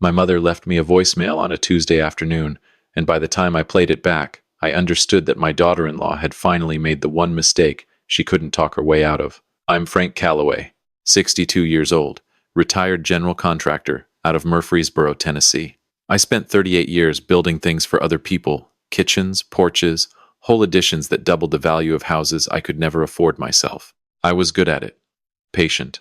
My mother left me a voicemail on a Tuesday afternoon, and by the time I played it back, I understood that my daughter-in-law had finally made the one mistake she couldn't talk her way out of. I'm Frank Calloway, 62 years old, retired general contractor out of Murfreesboro, Tennessee. I spent 38 years building things for other people, kitchens, porches, whole additions that doubled the value of houses I could never afford myself. I was good at it. Patient.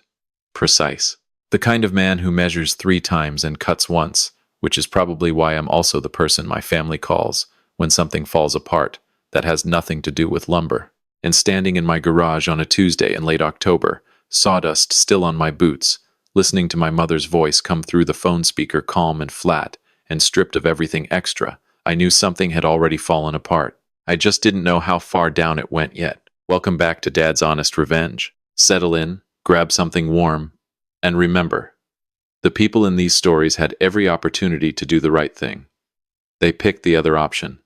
Precise. The kind of man who measures 3 times and cuts once, which is probably why I'm also the person my family calls when something falls apart that has nothing to do with lumber. And standing in my garage on a Tuesday in late October, sawdust still on my boots, listening to my mother's voice come through the phone speaker calm and flat and stripped of everything extra, I knew something had already fallen apart. I just didn't know how far down it went yet. Welcome back to Dad's Honest Revenge. Settle in, grab something warm, and remember, the people in these stories had every opportunity to do the right thing. They picked the other option.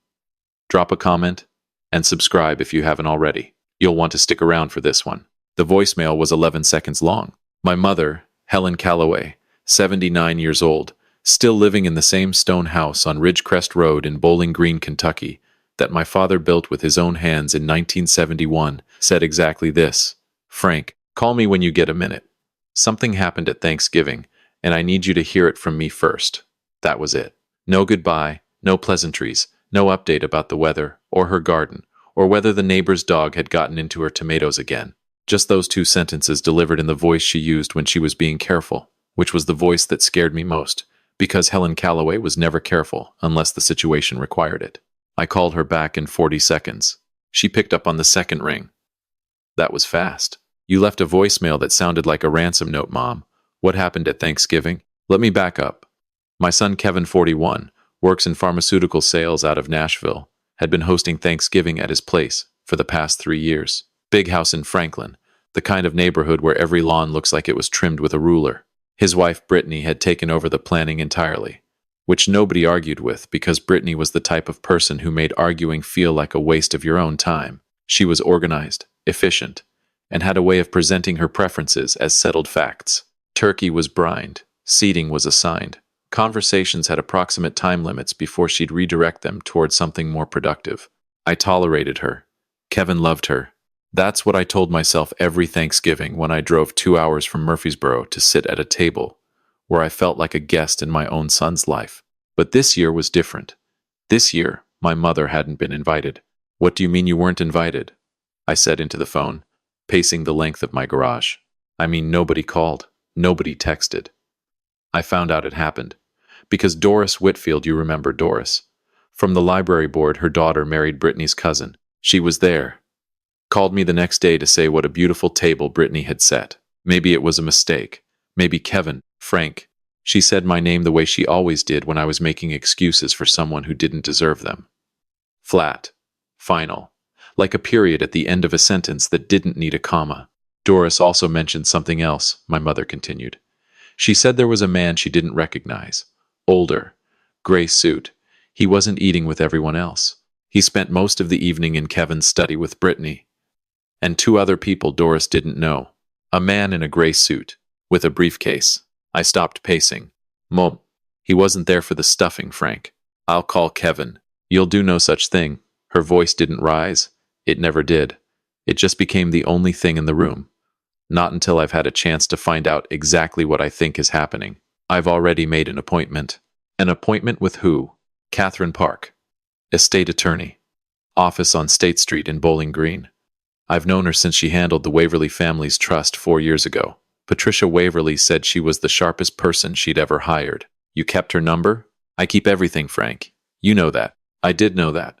Drop a comment and subscribe if you haven't already. You'll want to stick around for this one. The voicemail was 11 seconds long. My mother, Helen Calloway, 79 years old, still living in the same stone house on Ridgecrest Road in Bowling Green, Kentucky, that my father built with his own hands in 1971, said exactly this. Frank, call me when you get a minute. Something happened at Thanksgiving, and I need you to hear it from me first. That was it. No goodbye, no pleasantries, no update about the weather, or her garden, or whether the neighbor's dog had gotten into her tomatoes again. Just those 2 sentences delivered in the voice she used when she was being careful, which was the voice that scared me most, because Helen Calloway was never careful unless the situation required it. I called her back in 40 seconds. She picked up on the second ring. That was fast. You left a voicemail that sounded like a ransom note, Mom. What happened at Thanksgiving? Let me back up. My son Kevin, 41, works in pharmaceutical sales out of Nashville, had been hosting Thanksgiving at his place for the past 3 years. Big house in Franklin, the kind of neighborhood where every lawn looks like it was trimmed with a ruler. His wife Brittany had taken over the planning entirely, which nobody argued with because Brittany was the type of person who made arguing feel like a waste of your own time. She was organized, efficient, and had a way of presenting her preferences as settled facts. Turkey was brined, seating was assigned. Conversations had approximate time limits before she'd redirect them towards something more productive. I tolerated her. Kevin loved her. That's what I told myself every Thanksgiving when I drove 2 hours from Murfreesboro to sit at a table where I felt like a guest in my own son's life. But this year was different. This year, my mother hadn't been invited. What do you mean you weren't invited? I said into the phone, pacing the length of my garage. I mean, nobody called. Nobody texted. I found out it happened. Because Doris Whitfield, you remember Doris. From the library board, her daughter married Brittany's cousin. She was there. Called me the next day to say what a beautiful table Brittany had set. Maybe it was a mistake. Maybe Kevin, Frank. She said my name the way she always did when I was making excuses for someone who didn't deserve them. Flat. Final. Like a period at the end of a sentence that didn't need a comma. Doris also mentioned something else, my mother continued. She said there was a man she didn't recognize. Older. Gray suit. He wasn't eating with everyone else. He spent most of the evening in Kevin's study with Brittany. And 2 other people Doris didn't know. A man in a gray suit, with a briefcase. I stopped pacing. Mom, he wasn't there for the stuffing, Frank. I'll call Kevin. You'll do no such thing. Her voice didn't rise. It never did. It just became the only thing in the room. Not until I've had a chance to find out exactly what I think is happening. I've already made an appointment. An appointment with who? Catherine Park. Estate attorney. Office on State Street in Bowling Green. I've known her since she handled the Waverly family's trust 4 years ago. Patricia Waverly said she was the sharpest person she'd ever hired. You kept her number? I keep everything, Frank. You know that. I did know that.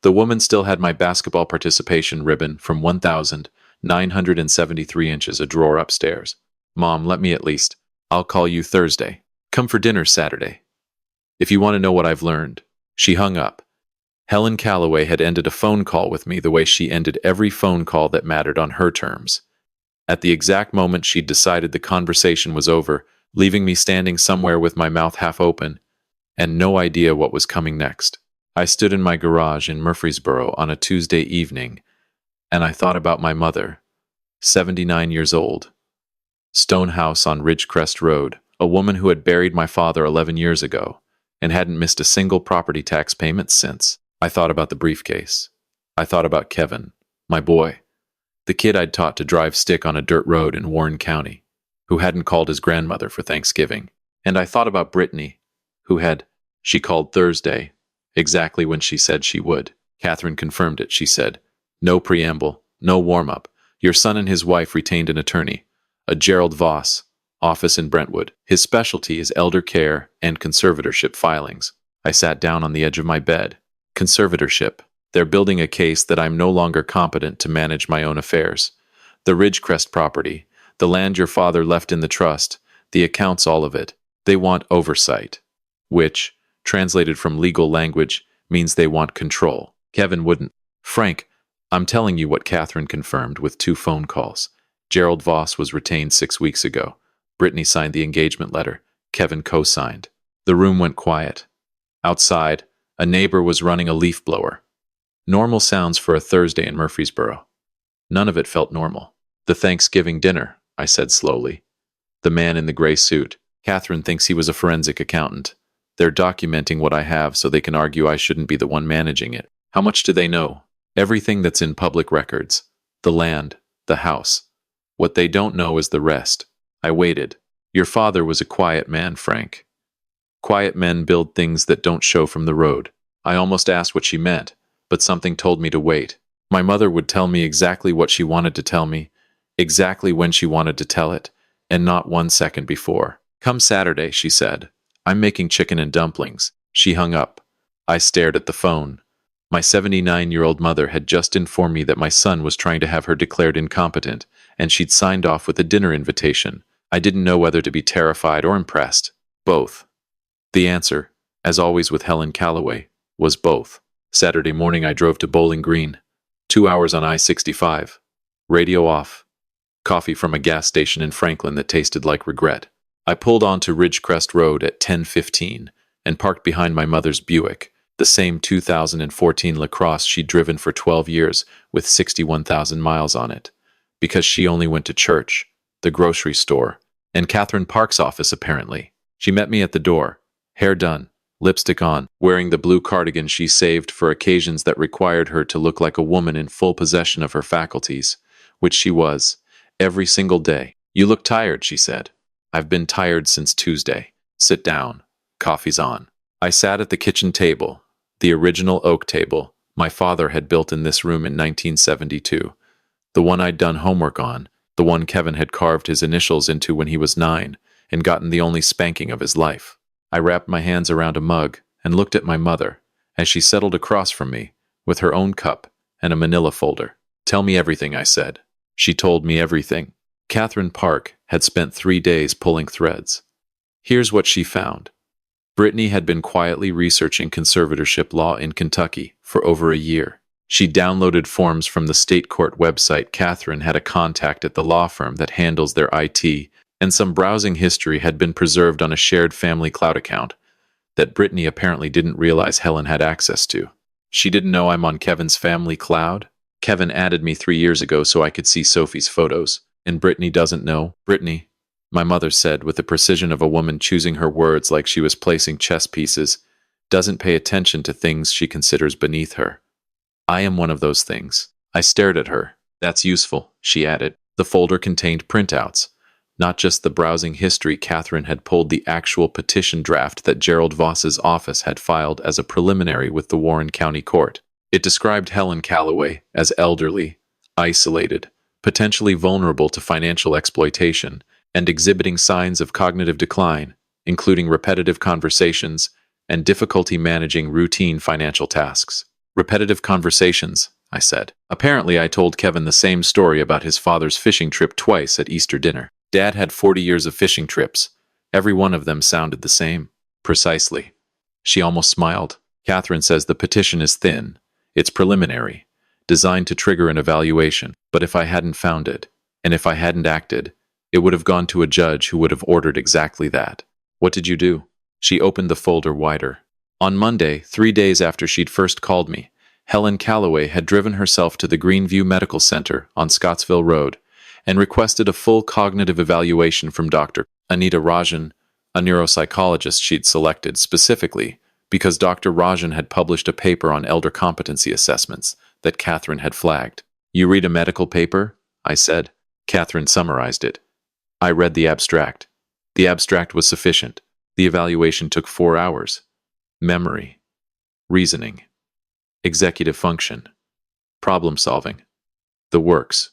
The woman still had my basketball participation ribbon from 1,973 inches, a drawer upstairs. Mom, let me at least. I'll call you Thursday. Come for dinner Saturday. If you want to know what I've learned. She hung up. Helen Calloway had ended a phone call with me the way she ended every phone call that mattered on her terms. At the exact moment she'd decided the conversation was over, leaving me standing somewhere with my mouth half open and no idea what was coming next. I stood in my garage in Murfreesboro on a Tuesday evening, and I thought about my mother, 79 years old. Stone house on Ridgecrest Road, A woman who had buried my father 11 years ago and hadn't missed a single property tax payment since. I thought about the briefcase. I thought about Kevin, my boy, the kid I'd taught to drive stick on a dirt road in Warren County, who hadn't called his grandmother for Thanksgiving. And I thought about Brittany, she called Thursday, exactly when she said she would. Catherine confirmed it. She said, "No preamble, no warm-up. Your son and his wife retained an attorney, a Gerald Voss, office in Brentwood. His specialty is elder care and conservatorship filings." I sat down on the edge of my bed. Conservatorship. They're building a case that I'm no longer competent to manage my own affairs. The Ridgecrest property, the land your father left in the trust, the accounts, all of it. They want oversight, which, translated from legal language, means they want control. Kevin wouldn't. Frank, I'm telling you what Catherine confirmed with 2 phone calls. Gerald Voss was retained 6 weeks ago. Brittany signed the engagement letter. Kevin co-signed. The room went quiet. Outside, a neighbor was running a leaf blower. Normal sounds for a Thursday in Murfreesboro. None of it felt normal. "The Thanksgiving dinner," I said slowly. "The man in the gray suit. Catherine thinks he was a forensic accountant. They're documenting what I have so they can argue I shouldn't be the one managing it. How much do they know? Everything that's in public records. The land, the house. What they don't know is the rest." I waited. "Your father was a quiet man, Frank. Quiet men build things that don't show from the road." I almost asked what she meant, but something told me to wait. My mother would tell me exactly what she wanted to tell me, exactly when she wanted to tell it, and not 1 second before. "Come Saturday," she said. "I'm making chicken and dumplings." She hung up. I stared at the phone. My 79-year-old mother had just informed me that my son was trying to have her declared incompetent, and she'd signed off with a dinner invitation. I didn't know whether to be terrified or impressed. Both. The answer, as always with Helen Calloway, was both. Saturday morning I drove to Bowling Green. 2 hours on I-65. Radio off. Coffee from a gas station in Franklin that tasted like regret. I pulled onto Ridgecrest Road at 10:15 and parked behind my mother's Buick, the same 2014 LaCrosse she'd driven for 12 years with 61,000 miles on it, because she only went to church, the grocery store, and Catherine Park's office apparently. She met me at the door, hair done, lipstick on, wearing the blue cardigan she saved for occasions that required her to look like a woman in full possession of her faculties, which she was, every single day. "You look tired," she said. "I've been tired since Tuesday. Sit down. Coffee's on." I sat at the kitchen table, the original oak table my father had built in this room in 1972, the one I'd done homework on, the one Kevin had carved his initials into when he was 9 and gotten the only spanking of his life. I wrapped my hands around a mug and looked at my mother as she settled across from me with her own cup and a manila folder. "Tell me everything," I said. She told me everything. Catherine Park had spent 3 days pulling threads. Here's what she found. Brittany had been quietly researching conservatorship law in Kentucky for over a year. She downloaded forms from the state court website. Catherine had a contact at the law firm that handles their IT, and some browsing history had been preserved on a shared family cloud account that Brittany apparently didn't realize Helen had access to. She didn't know I'm on Kevin's family cloud? Kevin added me 3 years ago so I could see Sophie's photos. And Brittany doesn't know? Brittany, my mother said with the precision of a woman choosing her words like she was placing chess pieces, doesn't pay attention to things she considers beneath her. I am one of those things. I stared at her. That's useful, she added. The folder contained printouts. Not just the browsing history. Catherine had pulled the actual petition draft that Gerald Voss's office had filed as a preliminary with the Warren County Court. It described Helen Calloway as elderly, isolated, potentially vulnerable to financial exploitation, and exhibiting signs of cognitive decline, including repetitive conversations and difficulty managing routine financial tasks. "Repetitive conversations," I said. Apparently, I told Kevin the same story about his father's fishing trip twice at Easter dinner. Dad had 40 years of fishing trips. Every one of them sounded the same. Precisely. She almost smiled. Catherine says the petition is thin. It's preliminary, designed to trigger an evaluation. But if I hadn't found it, and if I hadn't acted, it would have gone to a judge who would have ordered exactly that. "What did you do?" She opened the folder wider. On Monday, 3 days after she'd first called me, Helen Calloway had driven herself to the Greenview Medical Center on Scottsville Road and requested a full cognitive evaluation from Dr. Anita Rajan, a neuropsychologist she'd selected specifically because Dr. Rajan had published a paper on elder competency assessments that Catherine had flagged. "You read a medical paper?" I said. Catherine summarized it. I read the abstract. The abstract was sufficient. The evaluation took 4 hours. Memory, reasoning, executive function, problem solving, the works.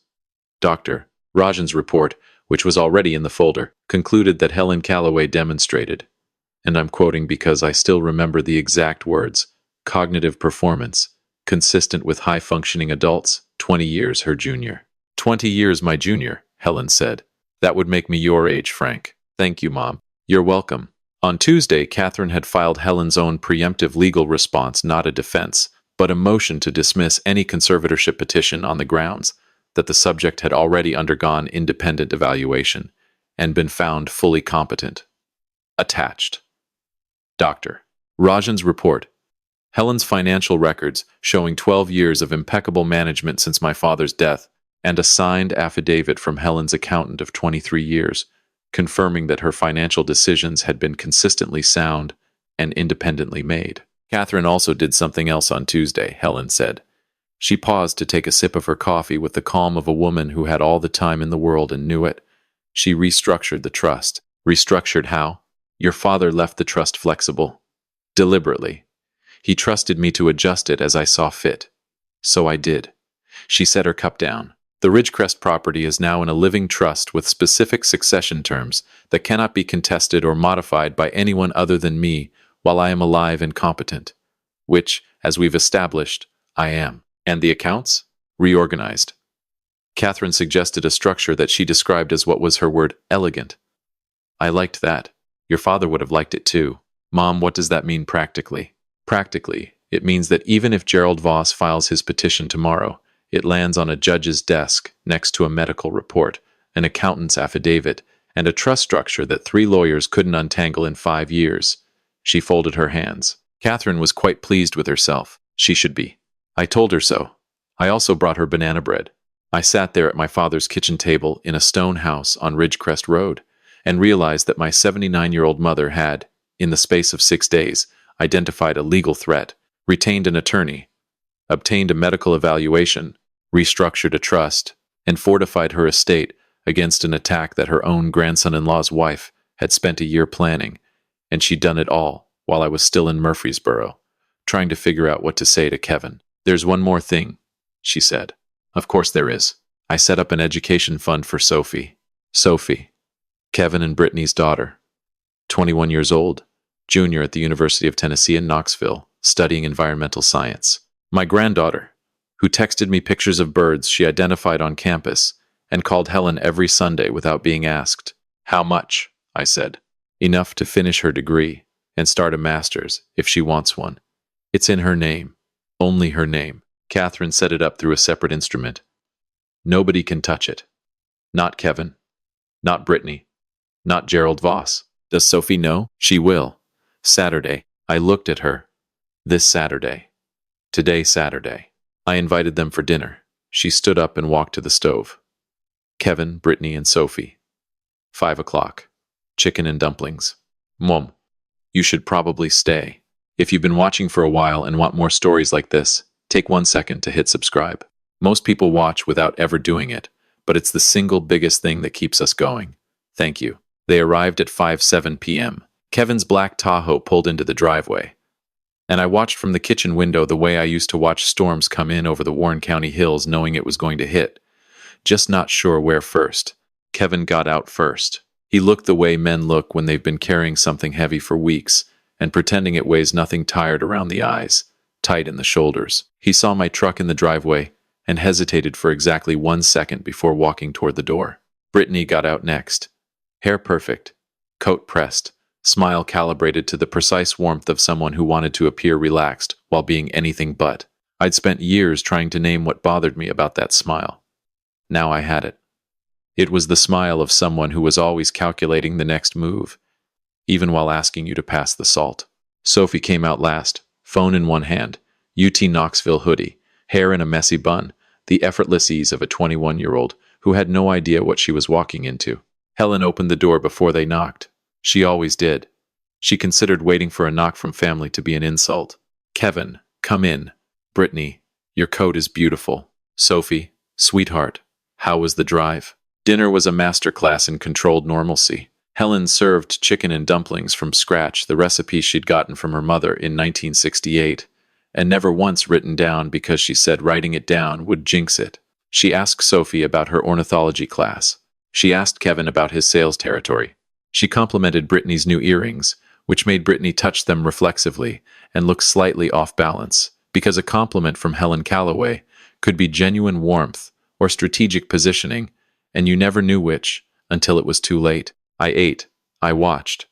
Dr. Rajan's report, which was already in the folder, concluded that Helen Calloway demonstrated, and I'm quoting because I still remember the exact words, cognitive performance, consistent with high-functioning adults, 20 years her junior. 20 years my junior, Helen said. That would make me your age, Frank. Thank you, Mom. You're welcome. On Tuesday, Catherine had filed Helen's own preemptive legal response, not a defense, but a motion to dismiss any conservatorship petition on the grounds that the subject had already undergone independent evaluation and been found fully competent. Attached. Dr. Rajan's report. Helen's financial records showing 12 years of impeccable management since my father's death, and a signed affidavit from Helen's accountant of 23 years, confirming that her financial decisions had been consistently sound and independently made. Catherine also did something else on Tuesday, Helen said. She paused to take a sip of her coffee with the calm of a woman who had all the time in the world and knew it. She restructured the trust. Restructured how? Your father left the trust flexible. Deliberately. He trusted me to adjust it as I saw fit. So I did. She set her cup down. The Ridgecrest property is now in a living trust with specific succession terms that cannot be contested or modified by anyone other than me while I am alive and competent, which, as we've established, I am. And the accounts? Reorganized. Catherine suggested a structure that she described as what was her word, elegant. I liked that. Your father would have liked it too. Mom, what does that mean practically? Practically, it means that even if Gerald Voss files his petition tomorrow, it lands on a judge's desk next to a medical report, an accountant's affidavit, and a trust structure that 3 lawyers couldn't untangle in 5 years. She folded her hands. Catherine was quite pleased with herself. She should be. I told her so. I also brought her banana bread. I sat there at my father's kitchen table in a stone house on Ridgecrest Road and realized that my 79-year-old mother had, in the space of 6 days, identified a legal threat, retained an attorney, obtained a medical evaluation, restructured a trust, and fortified her estate against an attack that her own grandson-in-law's wife had spent a year planning, and she'd done it all while I was still in Murfreesboro, trying to figure out what to say to Kevin. There's one more thing, she said. Of course there is. I set up an education fund for Sophie. Sophie, Kevin and Brittany's daughter, 21 years old, junior at the University of Tennessee in Knoxville, studying environmental science. My granddaughter, who texted me pictures of birds she identified on campus and called Helen every Sunday without being asked. How much? I said. Enough to finish her degree and start a master's if she wants one. It's in her name. Only her name. Catherine set it up through a separate instrument. Nobody can touch it. Not Kevin. Not Brittany. Not Gerald Voss. Does Sophie know? She will. Saturday. I looked at her. This Saturday. Today, Saturday. I invited them for dinner. She stood up and walked to the stove. Kevin, Brittany, and Sophie. 5 o'clock. Chicken and dumplings. Mom, you should probably stay. If you've been watching for a while and want more stories like this, take 1 second to hit subscribe. Most people watch without ever doing it, but it's the single biggest thing that keeps us going. Thank you. They arrived at 5:07 p.m. Kevin's black Tahoe pulled into the driveway, and I watched from the kitchen window the way I used to watch storms come in over the Warren County hills, knowing it was going to hit, just not sure where first. Kevin got out first. He looked the way men look when they've been carrying something heavy for weeks and pretending it weighs nothing, tired around the eyes, tight in the shoulders. He saw my truck in the driveway and hesitated for exactly 1 second before walking toward the door. Brittany got out next. Hair perfect, coat pressed, smile calibrated to the precise warmth of someone who wanted to appear relaxed while being anything but. I'd spent years trying to name what bothered me about that smile. Now I had it. It was the smile of someone who was always calculating the next move, even while asking you to pass the salt. Sophie came out last, phone in one hand, UT Knoxville hoodie, hair in a messy bun, the effortless ease of a 21-year-old who had no idea what she was walking into. Helen opened the door before they knocked. She always did. She considered waiting for a knock from family to be an insult. Kevin, come in. Brittany, your coat is beautiful. Sophie, sweetheart, how was the drive? Dinner was a masterclass in controlled normalcy. Helen served chicken and dumplings from scratch, the recipe she'd gotten from her mother in 1968, and never once written down because she said writing it down would jinx it. She asked Sophie about her ornithology class. She asked Kevin about his sales territory. She complimented Brittany's new earrings, which made Brittany touch them reflexively and look slightly off balance, because a compliment from Helen Calloway could be genuine warmth or strategic positioning, and you never knew which until it was too late. I ate. I watched.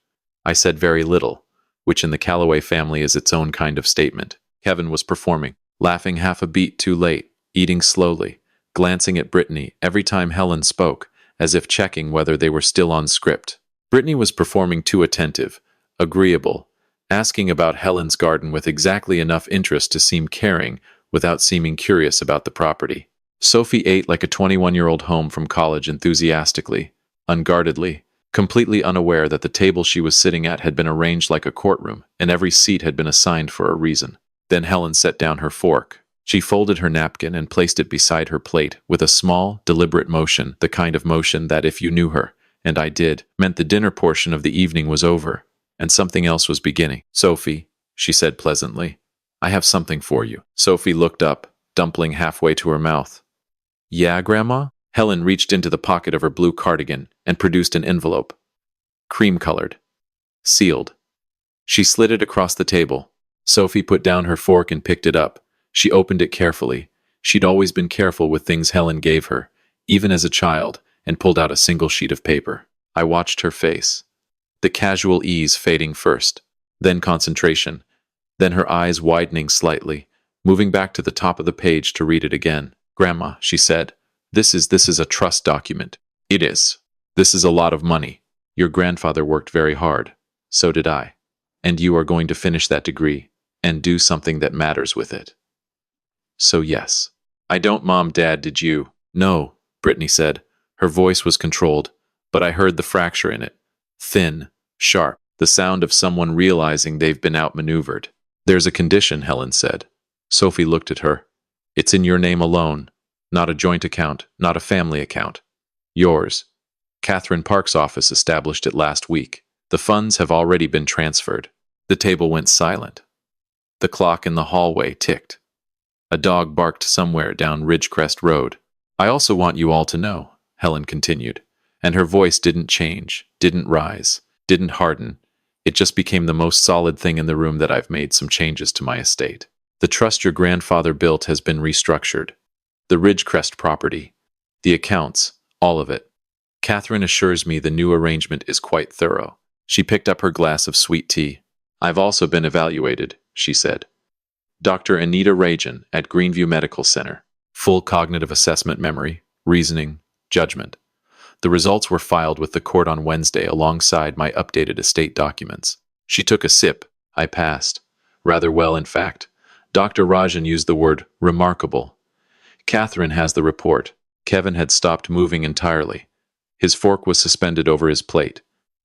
I said very little, which in the Calloway family is its own kind of statement. Kevin was performing, laughing half a beat too late, eating slowly, glancing at Brittany every time Helen spoke, as if checking whether they were still on script. Brittany was performing too attentive, agreeable, asking about Helen's garden with exactly enough interest to seem caring without seeming curious about the property. Sophie ate like a 21-year-old home from college enthusiastically, unguardedly, completely unaware that the table she was sitting at had been arranged like a courtroom and every seat had been assigned for a reason. Then Helen set down her fork. She folded her napkin and placed it beside her plate with a small, deliberate motion, the kind of motion that if you knew her, and I did, meant the dinner portion of the evening was over, and something else was beginning. Sophie, she said pleasantly, I have something for you. Sophie looked up, dumpling halfway to her mouth. Yeah, Grandma? Helen reached into the pocket of her blue cardigan and produced an envelope. Cream-colored. Sealed. She slid it across the table. Sophie put down her fork and picked it up. She opened it carefully. She'd always been careful with things Helen gave her, even as a child, and pulled out a single sheet of paper. I watched her face. The casual ease fading first, then concentration, then her eyes widening slightly, moving back to the top of the page to read it again. Grandma, she said, this is a trust document. It is. This is a lot of money. Your grandfather worked very hard. So did I. And you are going to finish that degree and do something that matters with it. So yes. I don't, Mom, Dad, did you? No, Brittany said. Her voice was controlled, but I heard the fracture in it. Thin, sharp, the sound of someone realizing they've been outmaneuvered. There's a condition, Helen said. Sophie looked at her. It's in your name alone. Not a joint account, not a family account. Yours. Catherine Park's office established it last week. The funds have already been transferred. The table went silent. The clock in the hallway ticked. A dog barked somewhere down Ridgecrest Road. I also want you all to know, Helen continued, and her voice didn't change, didn't rise, didn't harden. It just became the most solid thing in the room that I've made some changes to my estate. The trust your grandfather built has been restructured. The Ridgecrest property, the accounts, all of it. Catherine assures me the new arrangement is quite thorough. She picked up her glass of sweet tea. I've also been evaluated, she said. Dr. Anita Rajan at Greenview Medical Center. Full cognitive assessment memory, reasoning, judgment. The results were filed with the court on Wednesday alongside my updated estate documents. She took a sip. I passed. Rather well, in fact. Dr. Rajan used the word remarkable. Catherine has the report. Kevin had stopped moving entirely. His fork was suspended over his plate,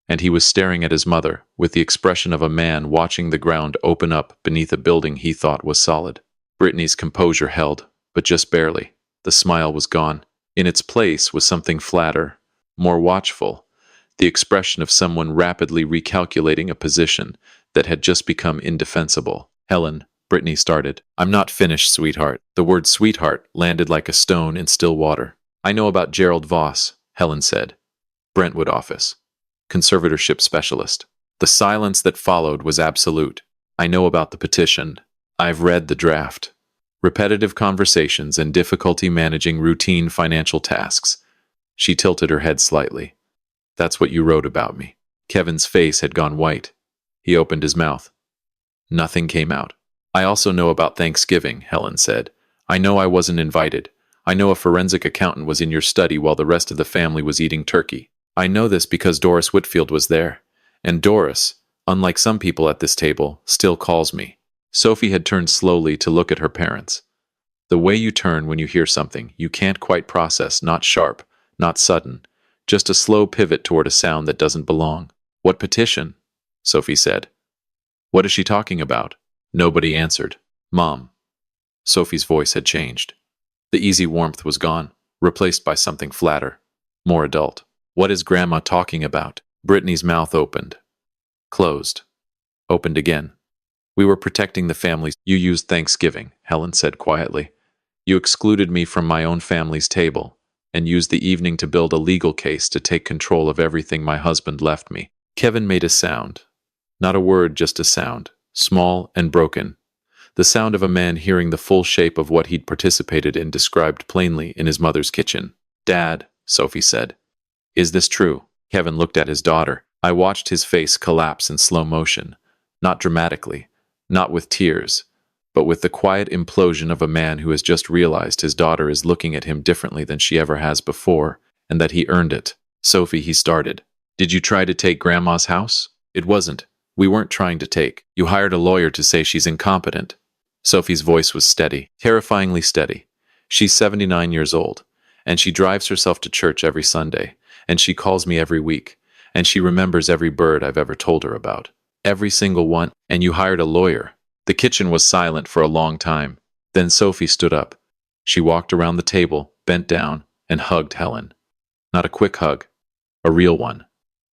and he was staring at his mother with the expression of a man watching the ground open up beneath a building he thought was solid. Brittany's composure held, but just barely. The smile was gone. In its place was something flatter, more watchful, the expression of someone rapidly recalculating a position that had just become indefensible. Helen, Brittany started. I'm not finished, sweetheart. The word sweetheart landed like a stone in still water. I know about Gerald Voss, Helen said. Brentwood office. Conservatorship specialist. The silence that followed was absolute. I know about the petition. I've read the draft. Repetitive conversations and difficulty managing routine financial tasks. She tilted her head slightly. That's what you wrote about me. Kevin's face had gone white. He opened his mouth. Nothing came out. I also know about Thanksgiving, Helen said. I know I wasn't invited. I know a forensic accountant was in your study while the rest of the family was eating turkey. I know this because Doris Whitfield was there. And Doris, unlike some people at this table, still calls me. Sophie had turned slowly to look at her parents. The way you turn when you hear something you can't quite process, not sharp, not sudden, just a slow pivot toward a sound that doesn't belong. What petition? Sophie said. What is she talking about? Nobody answered. Mom. Sophie's voice had changed. The easy warmth was gone, replaced by something flatter, more adult. What is Grandma talking about? Brittany's mouth opened. Closed. Opened again. We were protecting the families. You used Thanksgiving, Helen said quietly. You excluded me from my own family's table, and used the evening to build a legal case to take control of everything my husband left me. Kevin made a sound. Not a word, just a sound, small and broken. The sound of a man hearing the full shape of what he'd participated in described plainly in his mother's kitchen. Dad, Sophie said. Is this true? Kevin looked at his daughter. I watched his face collapse in slow motion. Not dramatically, not with tears, but with the quiet implosion of a man who has just realized his daughter is looking at him differently than she ever has before, and that he earned it. Sophie, he started. Did you try to take Grandma's house? It wasn't. We weren't trying to take. You hired a lawyer to say she's incompetent. Sophie's voice was steady, terrifyingly steady. She's 79 years old, and she drives herself to church every Sunday, and she calls me every week, and she remembers every bird I've ever told her about. Every single one. And you hired a lawyer. The kitchen was silent for a long time. Then Sophie stood up. She walked around the table, bent down, and hugged Helen. Not a quick hug, a real one.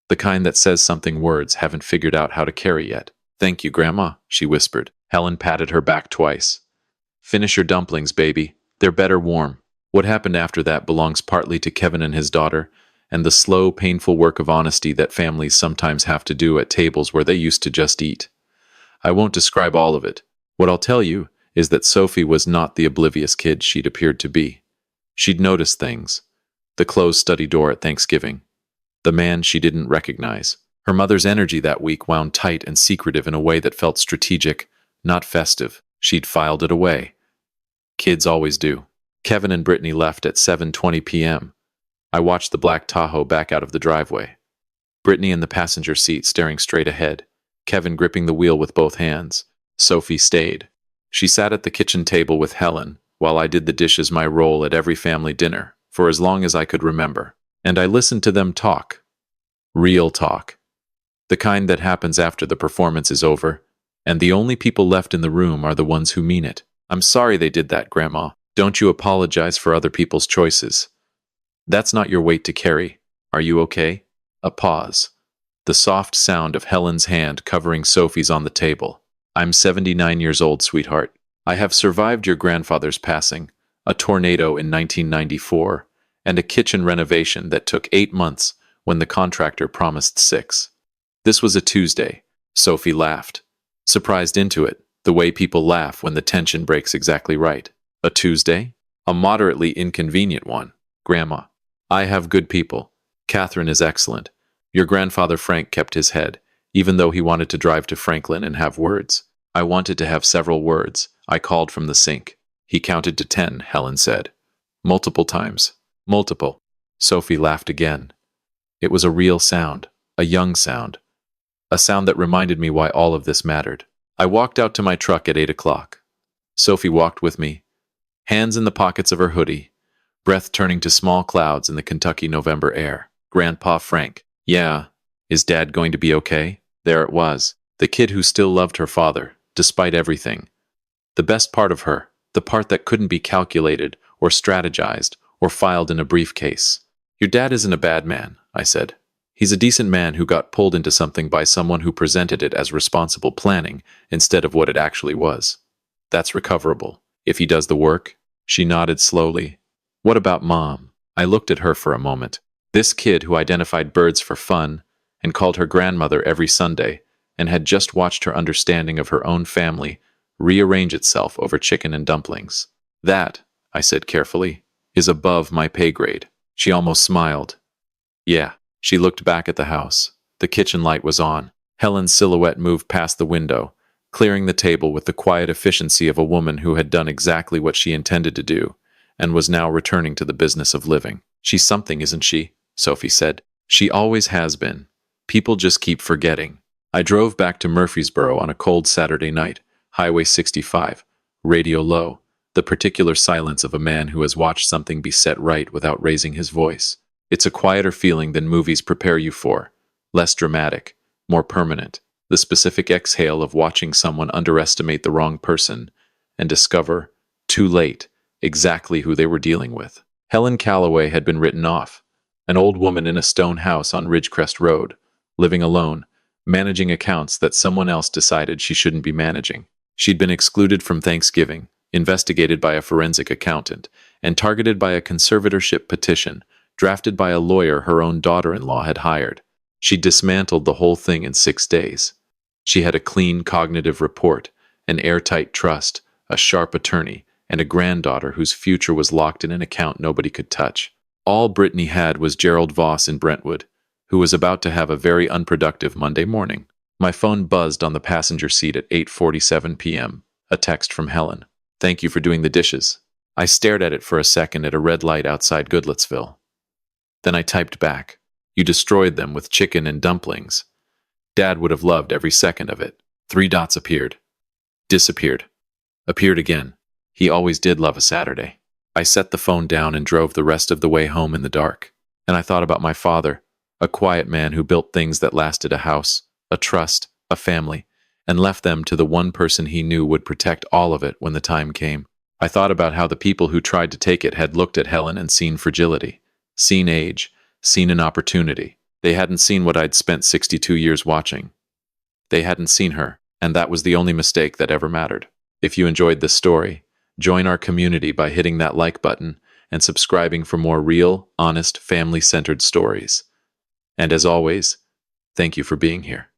The kind that says something words haven't figured out how to carry yet. Thank you, Grandma, she whispered. Helen patted her back twice. Finish your dumplings, baby. They're better warm. What happened after that belongs partly to Kevin and his daughter, and the slow, painful work of honesty that families sometimes have to do at tables where they used to just eat. I won't describe all of it. What I'll tell you is that Sophie was not the oblivious kid she'd appeared to be. She'd noticed things. The closed study door at Thanksgiving. The man she didn't recognize. Her mother's energy that week wound tight and secretive in a way that felt strategic, not festive. She'd filed it away. Kids always do. Kevin and Brittany left at 7:20 p.m. I watched the black Tahoe back out of the driveway. Brittany in the passenger seat staring straight ahead. Kevin gripping the wheel with both hands. Sophie stayed. She sat at the kitchen table with Helen, while I did the dishes, my role at every family dinner, for as long as I could remember. And I listened to them talk. Real talk. The kind that happens after the performance is over, and the only people left in the room are the ones who mean it. I'm sorry they did that, Grandma. Don't you apologize for other people's choices. That's not your weight to carry. Are you okay? A pause. The soft sound of Helen's hand covering Sophie's on the table. I'm 79 years old, sweetheart. I have survived your grandfather's passing, a tornado in 1994, and a kitchen renovation that took 8 months when the contractor promised 6. This was a Tuesday. Sophie laughed. Surprised into it, the way people laugh when the tension breaks exactly right. A Tuesday? A moderately inconvenient one. Grandma. I have good people. Catherine is excellent. Your grandfather Frank kept his head, even though he wanted to drive to Franklin and have words. I wanted to have several words. I called from the sink. He counted to 10, Helen said. Multiple times. Multiple. Sophie laughed again. It was a real sound, a young sound. A sound that reminded me why all of this mattered. I walked out to my truck at 8 o'clock. Sophie walked with me, hands in the pockets of her hoodie, breath turning to small clouds in the Kentucky November air. Grandpa Frank. Yeah. Is Dad going to be okay? There it was. The kid who still loved her father, despite everything. The best part of her, the part that couldn't be calculated or strategized or filed in a briefcase. Your dad isn't a bad man, I said. He's a decent man who got pulled into something by someone who presented it as responsible planning instead of what it actually was. That's recoverable. If he does the work. She nodded slowly. What about Mom? I looked at her for a moment. This kid who identified birds for fun and called her grandmother every Sunday and had just watched her understanding of her own family rearrange itself over chicken and dumplings. That, I said carefully, is above my pay grade. She almost smiled. Yeah. She looked back at the house. The kitchen light was on. Helen's silhouette moved past the window, clearing the table with the quiet efficiency of a woman who had done exactly what she intended to do and was now returning to the business of living. She's something, isn't she? Sophie said. She always has been. People just keep forgetting. I drove back to Murfreesboro on a cold Saturday night, Highway 65, radio low, the particular silence of a man who has watched something be set right without raising his voice. It's a quieter feeling than movies prepare you for, less dramatic, more permanent, the specific exhale of watching someone underestimate the wrong person and discover, too late, exactly who they were dealing with. Helen Calloway had been written off, an old woman in a stone house on Ridgecrest Road, living alone, managing accounts that someone else decided she shouldn't be managing. She'd been excluded from Thanksgiving, investigated by a forensic accountant, and targeted by a conservatorship petition drafted by a lawyer her own daughter-in-law had hired. She dismantled the whole thing in 6 days. She had a clean cognitive report, an airtight trust, a sharp attorney, and a granddaughter whose future was locked in an account nobody could touch. All Brittany had was Gerald Voss in Brentwood, who was about to have a very unproductive Monday morning. My phone buzzed on the passenger seat at 8:47 p.m., a text from Helen. "Thank you for doing the dishes." I stared at it for a second at a red light outside Goodlettsville. Then I typed back, "You destroyed them with chicken and dumplings." Dad would have loved every second of it. 3 dots appeared. Disappeared. Appeared again. He always did love a Saturday. I set the phone down and drove the rest of the way home in the dark. And I thought about my father, a quiet man who built things that lasted: a house, a trust, a family, and left them to the one person he knew would protect all of it when the time came. I thought about how the people who tried to take it had looked at Helen and seen fragility, seen age, seen an opportunity. They hadn't seen what I'd spent 62 years watching. They hadn't seen her, and that was the only mistake that ever mattered. If you enjoyed this story, join our community by hitting that like button and subscribing for more real, honest, family-centered stories. And as always, thank you for being here.